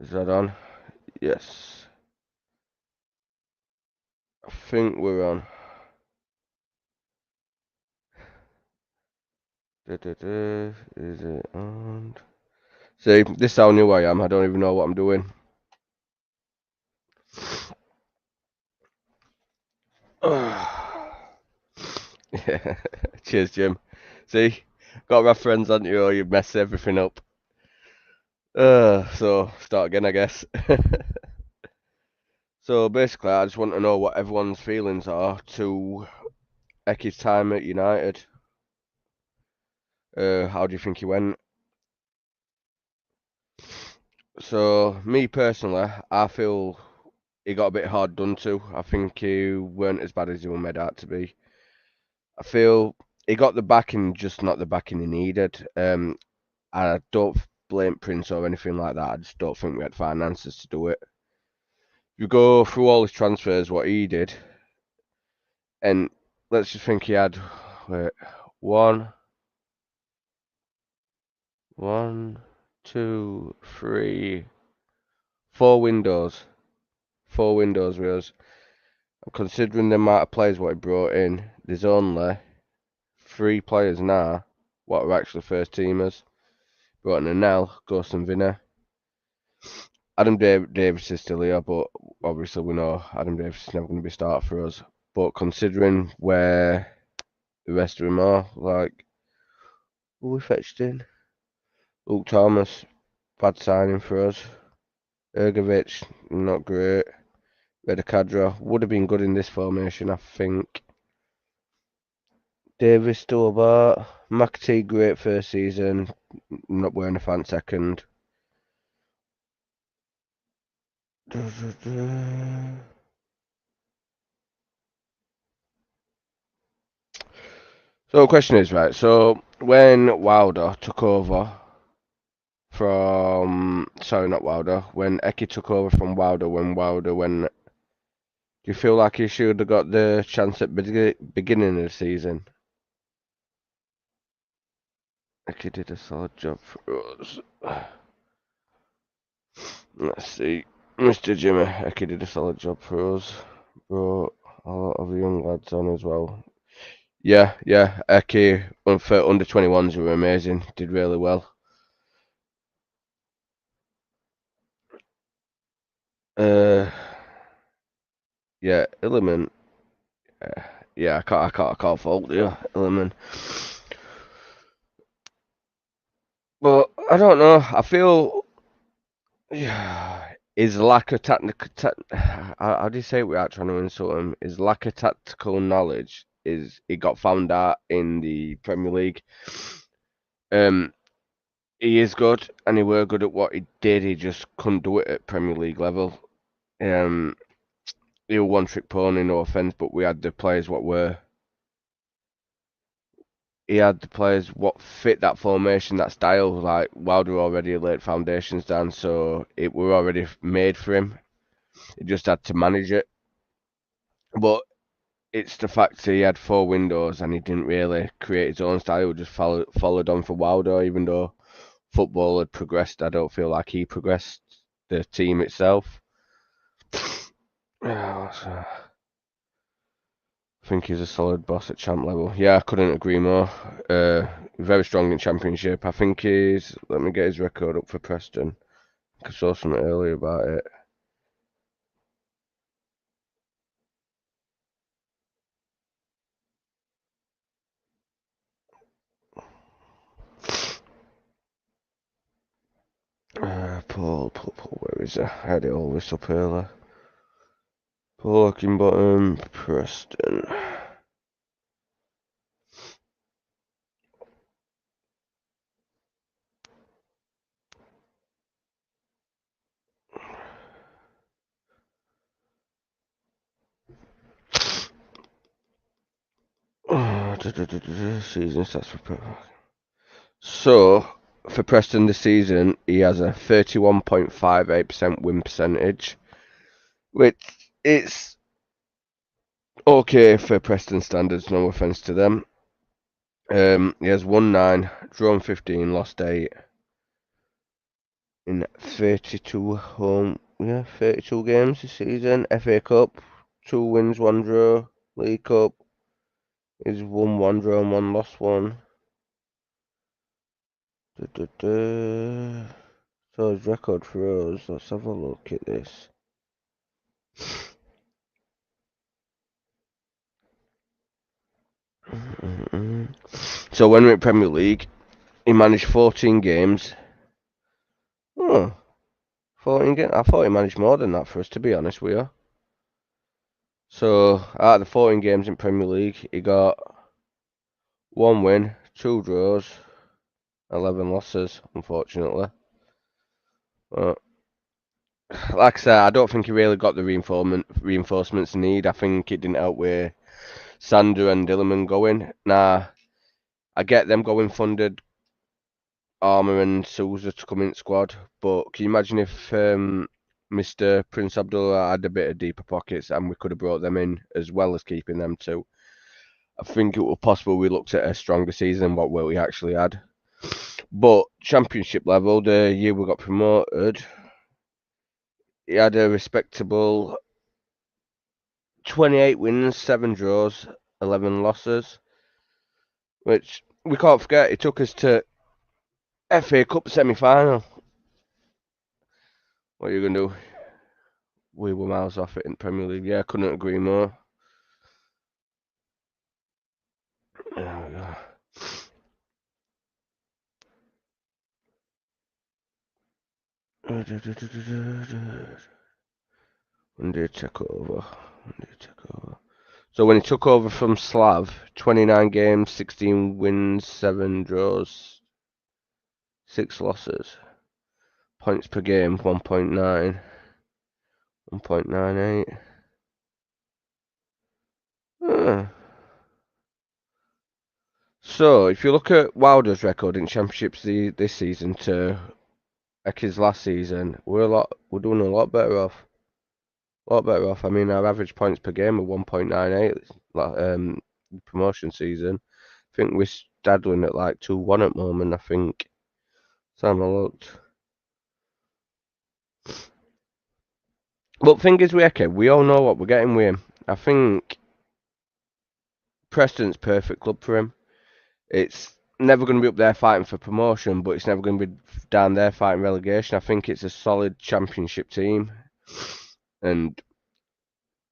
Is that on? Yes. I think we're on. Is it on? See, this is how new I am. I don't even know what I'm doing. Yeah. Cheers, Jim. See, got to have friends, haven't you? Or you mess everything up. So start again, I guess. So basically, I just want to know what everyone's feelings are to Hecky's time at United. How do you think he went? So me personally, I feel he got a bit hard done to. I think he weren't as bad as he was made out to be. I feel he got the backing, just not the backing he needed. I don't blame Prince or anything like that. I just don't think we had finances to do it. You go through all his transfers, what he did, and let's just think he had wait, one, one, two, three, four windows, four windows with us. Considering the amount of players what he brought in, there's only three players now what are actually first teamers. Brought in Nell, Ghost and Vinny. Davis is still here, but obviously we know Adam Davis is never going to be starter for us. But considering where the rest of them are, like, who we fetched in? Luke Thomas, bad signing for us. Ergovic, not great. Redicadra would have been good in this formation, I think. Davis still about. McAtee, great first season. Not wearing a fan second. So the question is, right, so when Wilder took over sorry, not Wilder, when Hecky took over from Wilder, when Wilder went, do you feel like he should have got the chance at beginning of the season? Hecky did a solid job for us. Let's see. Mr. Jimmy, Hecky did a solid job for us. Brought a lot of the young lads on as well. Yeah, Hecky, for under 21s, were amazing. Did really well. Uh, yeah, Illiman. Yeah, I can't fault you, Illiman. But I don't know. I feel his lack of technical. How do you say it without trying to insult him? His lack of tactical knowledge is he got found out in the Premier League. Um, he is good, and he were good at what he did. He just couldn't do it at Premier League level. Um, he was one trick pony, no offense, but we had the players what were. He had the players what fit that formation, that style. Like Wilder already laid foundations down, so it were already made for him. He just had to manage it. But it's the fact that he had four windows and he didn't really create his own style. Just followed on for Wilder, even though football had progressed. I don't feel like he progressed the team itself. So I think he's a solid boss at champ level. Yeah, I couldn't agree more. Very strong in championship. I think he's. Let me get his record up for Preston. I saw something earlier about it. Paul, where is it? I had it all this up earlier. Paul Bottom, Preston. Season stats for So for Preston this season, he has a 31.58% win percentage, which it's okay for Preston standards. No offense to them. He has won 9, drawn 15, lost 8. in 32 games this season. FA Cup, 2 wins, 1 draw. League Cup is 1 draw and 1 lost. So his record for us. Let's have a look at this. So when we are in Premier League, he managed 14 games. Oh, 14 games. I thought he managed more than that for us, to be honest with you. So out of the 14 games in Premier League, he got 1 win, 2 draws, 11 losses, unfortunately. But like I said, I don't think he really got the reinforcements need. I think it didn't help with Sander and Dillerman going. Nah, I get them going funded Armour and Souza to come in squad, but can you imagine if Mr. Prince Abdullah had a bit of deeper pockets and we could have brought them in as well as keeping them too? I think it was possible we looked at a stronger season than what we actually had. But Championship level, the year we got promoted, he had a respectable 28 wins, 7 draws, 11 losses, which we can't forget. It took us to FA Cup semi-final. What are you going to do? We were miles off it in Premier League. Yeah, I couldn't agree more. There we go. When did he take over? So when he took over from Slav, 29 games, 16 wins, 7 draws, 6 losses. Points per game, 1.9. 1.98. So, if you look at Wilder's record in championships this season to Heckys last season, we're doing a lot better off. I mean, our average points per game are 1.98. Promotion season. I think we're straddling at like 2-1 at the moment. I think. Time I looked. But thing is with Hecky, we all know what we're getting with him. I think Preston's perfect club for him. It's never going to be up there fighting for promotion, but it's never going to be down there fighting relegation. I think it's a solid championship team, and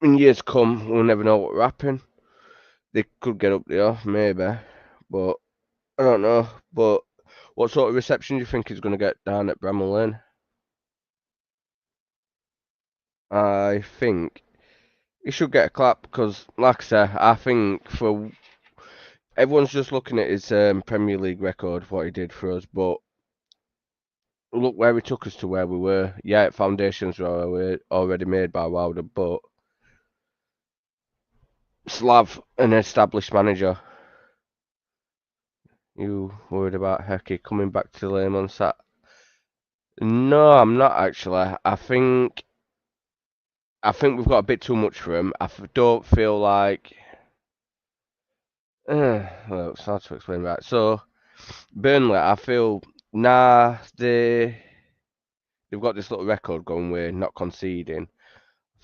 in years to come, we'll never know what will happen. They could get up there, maybe, but I don't know. But what sort of reception do you think he's going to get down at Bramall Lane? I think he should get a clap because, like I said, I think for everyone's just looking at his Premier League record, what he did for us, but look where he took us to where we were. Yeah, foundations were already made by Wilder, but Slav, an established manager. You worried about Hecky coming back to Lame on Sat? No, I'm not actually. I think we've got a bit too much for him. Don't feel like. Well, it's hard to explain that. So Burnley, I feel they've got this little record going with not conceding.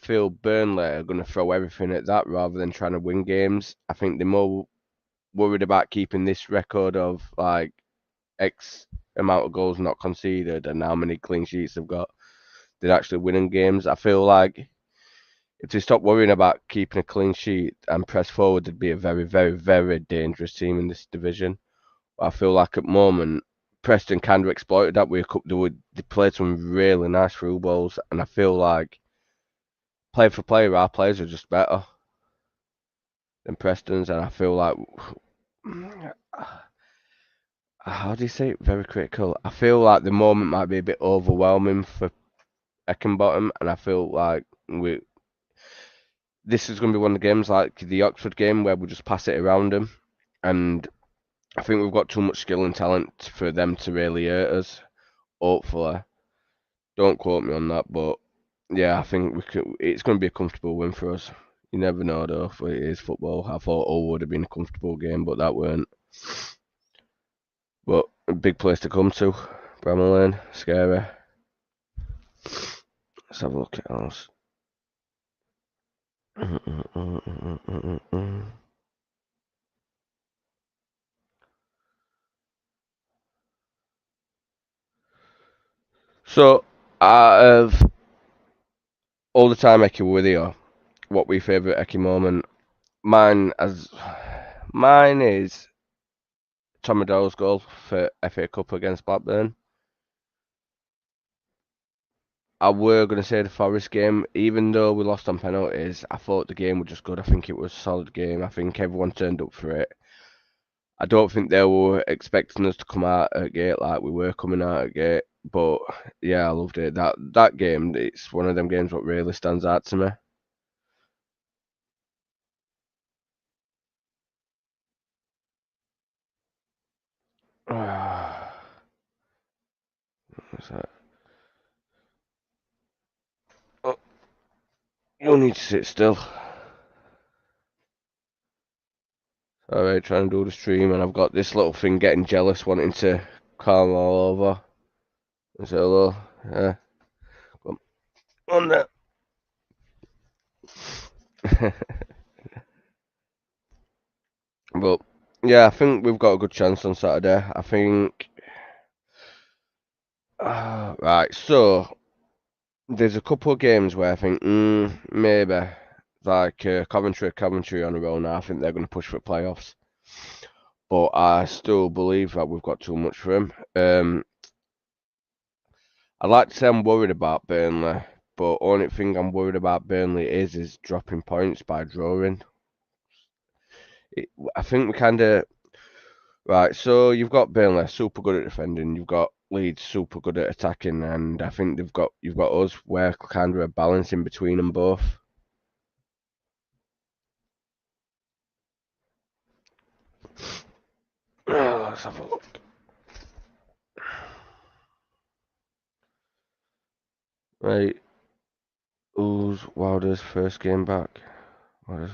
I feel Burnley are going to throw everything at that rather than trying to win games. I think they're more worried about keeping this record of like X amount of goals not conceded and how many clean sheets they've got. They're actually winning games. I feel like if they stop worrying about keeping a clean sheet and press forward, they'd be a very, very, very dangerous team in this division. I feel like at the moment, Preston kind of exploited that. They played some really nice through balls, and I feel like player for player, our players are just better than Preston's, and I feel like how do you say it? Very critical. I feel like the moment might be a bit overwhelming for Eckenbottom, and I feel like this is going to be one of the games like the Oxford game where we just pass it around them, and I think we've got too much skill and talent for them to really hurt us. Hopefully, don't quote me on that, but yeah, I think it's going to be a comfortable win for us. You never know though. It is football. I thought all would have been a comfortable game, but that weren't. But a big place to come to, Bramall Lane, scary. Let's have a look at ours. So, out of all the time Hecky were with you, what were your favourite Hecky moment? Mine is Tom Adele's goal for FA Cup against Blackburn. I were going to say the Forest game, even though we lost on penalties, I thought the game was just good. I think it was a solid game. I think everyone turned up for it. I don't think they were expecting us to come out at gate like we were coming out at gate. But yeah, I loved it. That game, it's one of them games what really stands out to me. What's that? Oh, you'll need to sit still. Alright, trying to do the stream, and I've got this little thing getting jealous, wanting to calm all over. And say hello. Yeah. Come on there. But yeah, I think we've got a good chance on Saturday. I think. Right, so there's a couple of games where I think maybe like Coventry on a roll now. I think they're going to push for playoffs, but I still believe that we've got too much for them. I like to say I'm worried about Burnley, but only thing I'm worried about Burnley is dropping points by drawing. I think we kind of right. So you've got Burnley super good at defending. You've got Leeds super good at attacking, and I think you've got us where kind of a balance in between them both. Let's have a look. Right, who's Wilder's first game back? Wilder's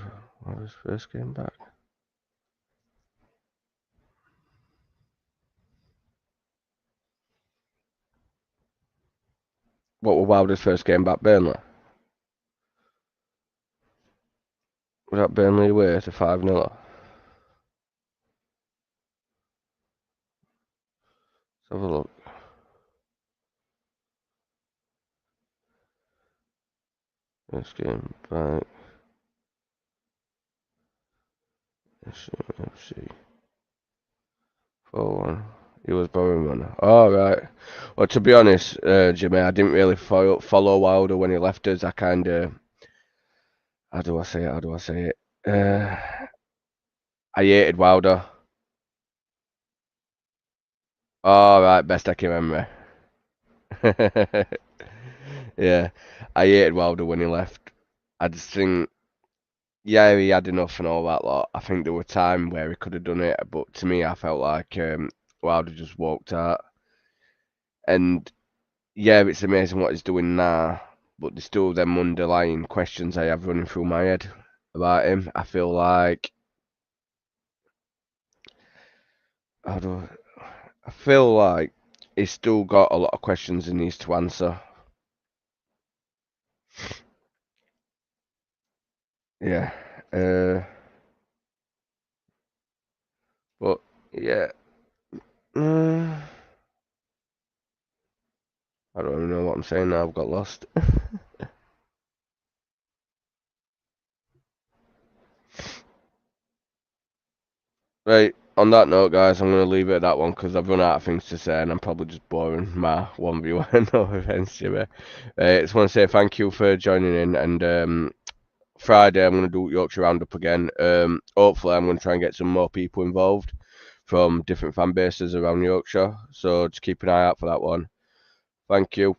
first game back. What was Wilder's first game back? Burnley. Was that Burnley away to 5-0? Let's have a look. First game back. FC 4-1. He was borrowing money. All right. Well, to be honest, Jimmy, I didn't really follow Wilder when he left us. I kind of, how do I say it? How do I say it? I hated Wilder. All right, best I can remember. Yeah, I hated Wilder when he left. I just think, yeah, he had enough and all that lot. I think there were times where he could have done it, but to me, I felt like Wilder just walked out. And yeah, it's amazing what he's doing now, but there's still them underlying questions I have running through my head about him. I feel like I don't. I feel like he's still got a lot of questions he needs to answer. Yeah. But yeah. Uh, I don't even know what I'm saying now. I've got lost. Right. On that note, guys, I'm going to leave it at that one because I've run out of things to say and I'm probably just boring my 1v1. No offense, Jimmy. Just want to say thank you for joining in, and Friday I'm going to do Yorkshire Roundup again. Hopefully I'm going to try and get some more people involved from different fan bases around Yorkshire. So just keep an eye out for that one. Thank you.